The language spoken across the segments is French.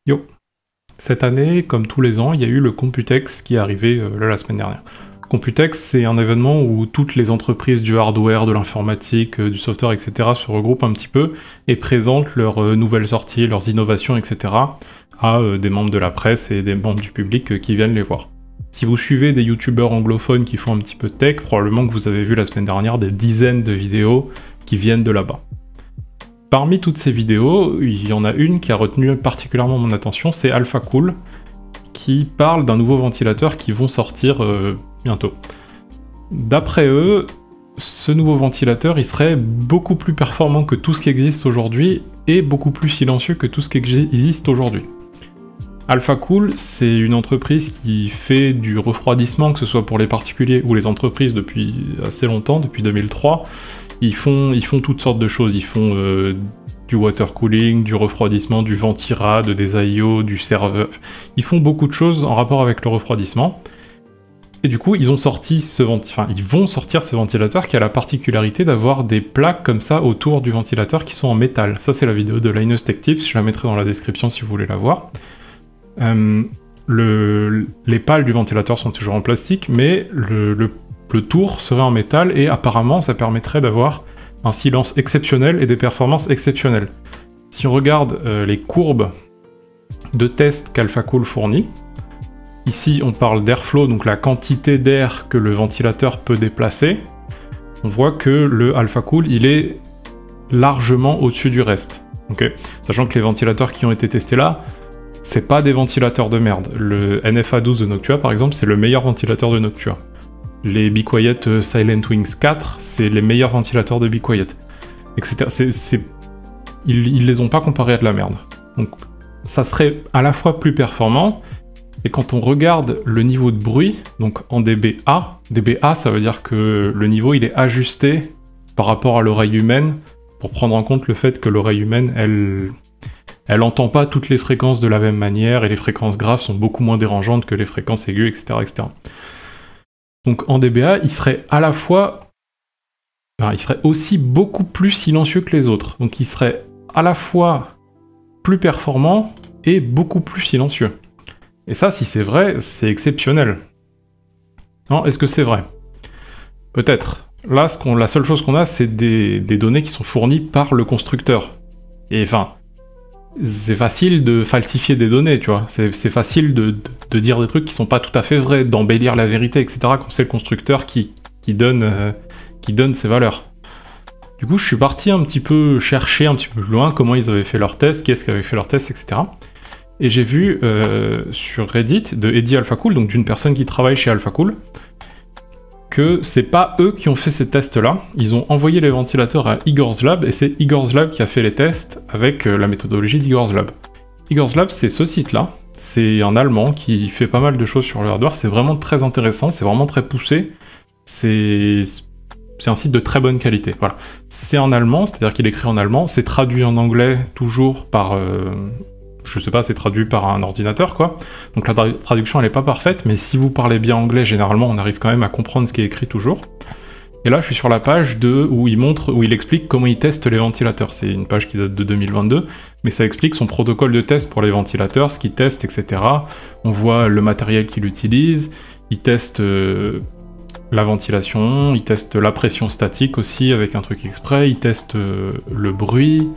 Yo. Cette année, comme tous les ans, il y a eu le Computex qui est arrivé la semaine dernière. Computex, c'est un événement où toutes les entreprises du hardware, de l'informatique, du software, etc. se regroupent un petit peu et présentent leurs nouvelles sorties, leurs innovations, etc. à des membres de la presse et des membres du public qui viennent les voir. Si vous suivez des youtubeurs anglophones qui font un petit peu de tech, probablement que vous avez vu la semaine dernière des dizaines de vidéos qui viennent de là-bas. Parmi toutes ces vidéos, il y en a une qui a retenu particulièrement mon attention, c'est AlphaCool, qui parle d'un nouveau ventilateur qui vont sortir bientôt. D'après eux, ce nouveau ventilateur, il serait beaucoup plus performant que tout ce qui existe aujourd'hui et beaucoup plus silencieux que tout ce qui existe aujourd'hui. AlphaCool, c'est une entreprise qui fait du refroidissement, que ce soit pour les particuliers ou les entreprises depuis assez longtemps, depuis 2003. Ils font toutes sortes de choses, ils font du water cooling, du refroidissement, du ventirad, des AIO, du serveur. Ils font beaucoup de choses en rapport avec le refroidissement. Et du coup, ils vont sortir ce ventilateur qui a la particularité d'avoir des plaques comme ça autour du ventilateur qui sont en métal. Ça, c'est la vidéo de Linus Tech Tips, je la mettrai dans la description si vous voulez la voir. Les pales du ventilateur sont toujours en plastique, mais le tour serait en métal et apparemment ça permettrait d'avoir un silence exceptionnel et des performances exceptionnelles. Si on regarde les courbes de test qu'AlphaCool fournit, ici on parle d'airflow, donc la quantité d'air que le ventilateur peut déplacer, on voit que le AlphaCool il est largement au-dessus du reste. Okay. Sachant que les ventilateurs qui ont été testés là, c'est pas des ventilateurs de merde. Le NFA12 de Noctua par exemple, c'est le meilleur ventilateur de Noctua. Les Be Quiet Silent Wings 4, c'est les meilleurs ventilateurs de Be Quiet, etc. Ils les ont pas comparés à de la merde. Donc ça serait à la fois plus performant, et quand on regarde le niveau de bruit, donc en dBA, dBA ça veut dire que le niveau il est ajusté par rapport à l'oreille humaine, pour prendre en compte le fait que l'oreille humaine, elle entend pas toutes les fréquences de la même manière, et les fréquences graves sont beaucoup moins dérangeantes que les fréquences aiguës, etc. etc. Donc en dBA, il serait à la fois... Enfin, il serait aussi beaucoup plus silencieux que les autres. Donc il serait à la fois plus performant et beaucoup plus silencieux. Et ça, si c'est vrai, c'est exceptionnel. Non, est-ce que c'est vrai? Peut-être. Là, la seule chose qu'on a, c'est des données qui sont fournies par le constructeur. Et enfin... c'est facile de falsifier des données, tu vois. C'est facile de dire des trucs qui sont pas tout à fait vrais, d'embellir la vérité, etc. quand c'est le constructeur qui donne ses valeurs. Du coup, je suis parti un petit peu chercher un petit peu plus loin comment ils avaient fait leurs tests, qui est-ce qui avait fait leurs tests, etc. Et j'ai vu sur Reddit de Eddie AlphaCool, donc d'une personne qui travaille chez AlphaCool, que c'est pas eux qui ont fait ces tests-là, ils ont envoyé les ventilateurs à Igor's Lab, et c'est Igor's Lab qui a fait les tests avec la méthodologie d'Igor's Lab. Igor's Lab, c'est ce site-là, c'est un Allemand qui fait pas mal de choses sur le hardware, c'est vraiment très intéressant, c'est vraiment très poussé, c'est un site de très bonne qualité, voilà. C'est en allemand, c'est-à-dire qu'il est écrit en allemand, c'est traduit en anglais toujours par... je sais pas, c'est traduit par un ordinateur, quoi. Donc la traduction, elle est pas parfaite, mais si vous parlez bien anglais, généralement, on arrive quand même à comprendre ce qui est écrit toujours. Et là, je suis sur la page où il explique comment il teste les ventilateurs. C'est une page qui date de 2022, mais ça explique son protocole de test pour les ventilateurs, ce qu'il teste, etc. On voit le matériel qu'il utilise, il teste la ventilation, il teste la pression statique aussi, avec un truc exprès, il teste le bruit...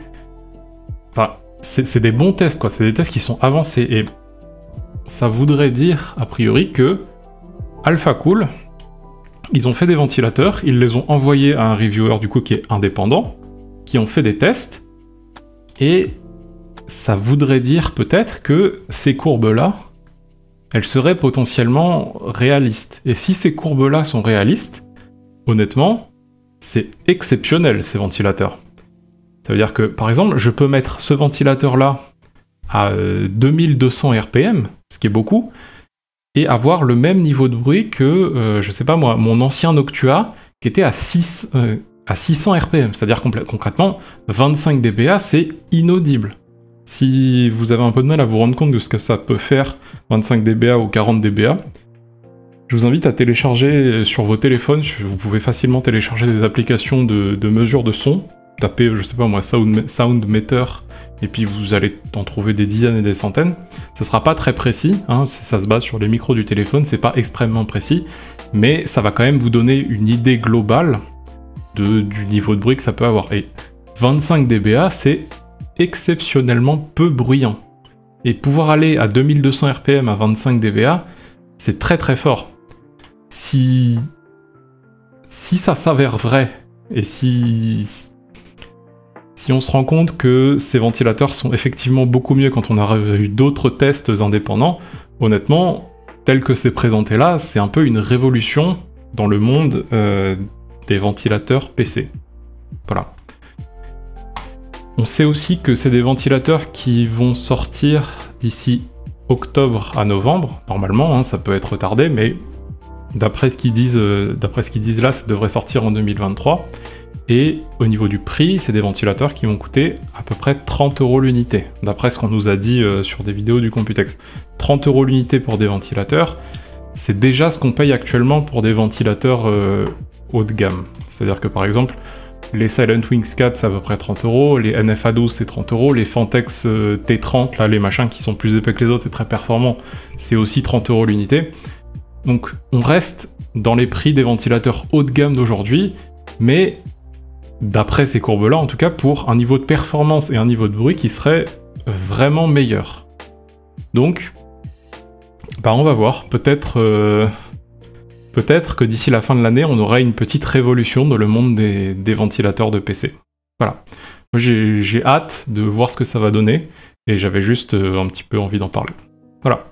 Enfin... c'est des bons tests, quoi. C'est des tests qui sont avancés, et ça voudrait dire, a priori, que AlphaCool, ils ont fait des ventilateurs, ils les ont envoyés à un reviewer, du coup, qui est indépendant, qui ont fait des tests, et ça voudrait dire peut-être que ces courbes-là, elles seraient potentiellement réalistes. Et si ces courbes-là sont réalistes, honnêtement, c'est exceptionnel, ces ventilateurs. Ça veut dire que, par exemple, je peux mettre ce ventilateur-là à 2200 RPM, ce qui est beaucoup, et avoir le même niveau de bruit que, je sais pas moi, mon ancien Noctua, qui était à 600 RPM. C'est-à-dire concrètement, 25 dBA, c'est inaudible. Si vous avez un peu de mal à vous rendre compte de ce que ça peut faire, 25 dBA ou 40 dBA, je vous invite à télécharger sur vos téléphones, vous pouvez facilement télécharger des applications de mesure de son, tapez, je sais pas moi, Soundmeter, et puis vous allez en trouver des dizaines et des centaines. Ça sera pas très précis, hein, ça se base sur les micros du téléphone, c'est pas extrêmement précis, mais ça va quand même vous donner une idée globale du niveau de bruit que ça peut avoir. Et 25 dBA, c'est exceptionnellement peu bruyant. Et pouvoir aller à 2200 RPM à 25 dBA, c'est très très fort. Si ça s'avère vrai, et si on se rend compte que ces ventilateurs sont effectivement beaucoup mieux quand on a eu d'autres tests indépendants, honnêtement, tel que c'est présenté là, c'est un peu une révolution dans le monde des ventilateurs PC. Voilà. On sait aussi que c'est des ventilateurs qui vont sortir d'ici octobre à novembre, normalement, hein, ça peut être retardé, mais d'après ce qu'ils disent là, ça devrait sortir en 2023. Et au niveau du prix, c'est des ventilateurs qui vont coûter à peu près 30 € l'unité, d'après ce qu'on nous a dit sur des vidéos du Computex. 30 € l'unité pour des ventilateurs, c'est déjà ce qu'on paye actuellement pour des ventilateurs haut de gamme. C'est-à-dire que par exemple, les Silent Wings 4 c'est à peu près 30 €, les NFA12 c'est 30 €, les Fantex T30, là les machins qui sont plus épais que les autres et très performants, c'est aussi 30 € l'unité. Donc on reste dans les prix des ventilateurs haut de gamme d'aujourd'hui, mais d'après ces courbes-là, en tout cas, pour un niveau de performance et un niveau de bruit qui serait vraiment meilleur. Donc, bah on va voir. Peut-être que d'ici la fin de l'année, on aura une petite révolution dans le monde des ventilateurs de PC. Voilà. Moi, j'ai hâte de voir ce que ça va donner, et j'avais juste un petit peu envie d'en parler. Voilà.